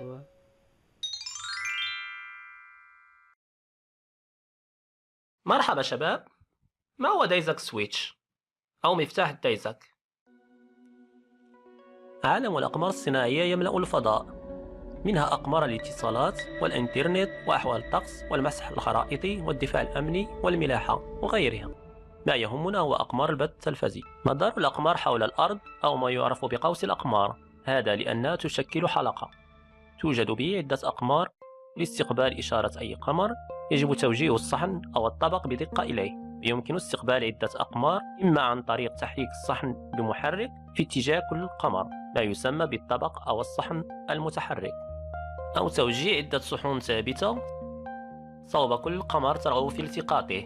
هو مرحبا شباب. ما هو دايزك سويتش أو مفتاح الدايزك؟ عالم الأقمار الصناعية يملأ الفضاء، منها أقمار الاتصالات والإنترنت وأحوال الطقس والمسح الخرائطي والدفاع الأمني والملاحة وغيرها. ما يهمنا هو أقمار البث التلفزي. مدار الأقمار حول الأرض أو ما يعرف بقوس الأقمار، هذا لأنها تشكل حلقة توجد به عدة أقمار. لاستقبال إشارة أي قمر يجب توجيه الصحن أو الطبق بدقة إليه. يمكن استقبال عدة أقمار إما عن طريق تحريك الصحن بمحرك في اتجاه كل قمر، ما يسمى بالطبق أو الصحن المتحرك، أو توجيه عدة صحون ثابتة صوب كل قمر ترغب في التقاطه،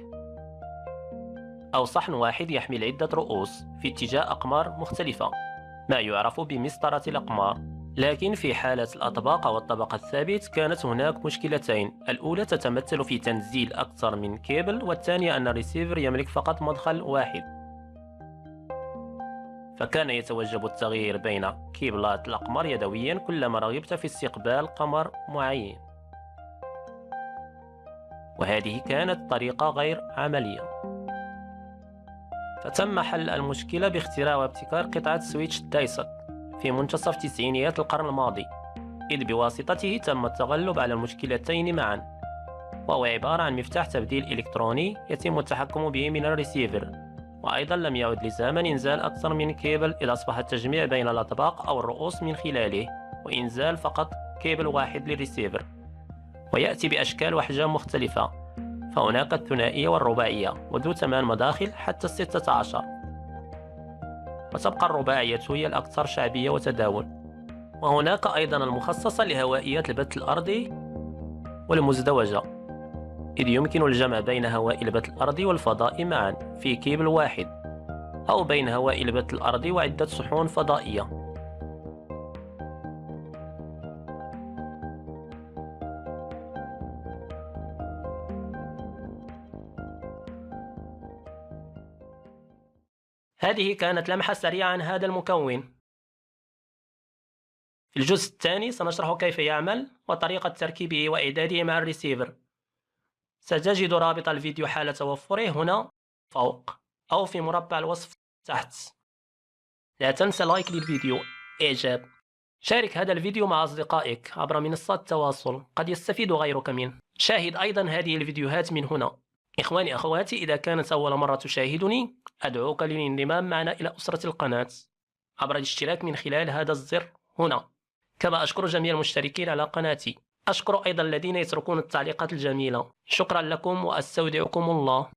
أو صحن واحد يحمل عدة رؤوس في اتجاه أقمار مختلفة، ما يعرف بمسطرة الأقمار. لكن في حالة الأطباق أو الطبق الثابت كانت هناك مشكلتين. الأولى تتمثل في تنزيل أكثر من كيبل، والثانية أن الريسيفر يملك فقط مدخل واحد، فكان يتوجب التغيير بين كيبلات الأقمار يدويا كلما رغبت في استقبال قمر معين، وهذه كانت طريقة غير عملية. فتم حل المشكلة باختراع وابتكار قطعة سويتش دايسك في منتصف تسعينيات القرن الماضي، إذ بواسطته تم التغلب على المشكلتين معا، وهو عبارة عن مفتاح تبديل إلكتروني يتم التحكم به من الريسيفر. وأيضا لم يعد لزاما إنزال أكثر من كيبل، إذ أصبح التجميع بين الأطباق أو الرؤوس من خلاله، وإنزال فقط كيبل واحد للريسيفر. ويأتي بأشكال وأحجام مختلفة، فهناك الثنائية والرباعية وذو 8 مداخل حتى 16، وتبقى الرباعية هي الأكثر شعبية وتداول. وهناك أيضا المخصصة لهوائيات البث الأرضي والمزدوجة، إذ يمكن الجمع بين هوائي البث الأرضي والفضائي معا في كيبل واحد، أو بين هوائي البث الأرضي وعدة صحون فضائية. هذه كانت لمحة سريعة عن هذا المكون. في الجزء الثاني سنشرح كيف يعمل وطريقة تركيبه وإعداده مع الريسيفر. ستجد رابط الفيديو حال توفره هنا فوق أو في مربع الوصف تحت. لا تنسى لايك للفيديو، إعجاب، شارك هذا الفيديو مع أصدقائك عبر منصات التواصل، قد يستفيد غيرك منه. شاهد أيضا هذه الفيديوهات من هنا. إخواني أخواتي، إذا كانت أول مرة تشاهدني أدعوك للانضمام معنا إلى أسرة القناة عبر الاشتراك من خلال هذا الزر هنا. كما أشكر جميع المشتركين على قناتي. أشكر أيضا الذين يتركون التعليقات الجميلة. شكرا لكم وأستودعكم الله.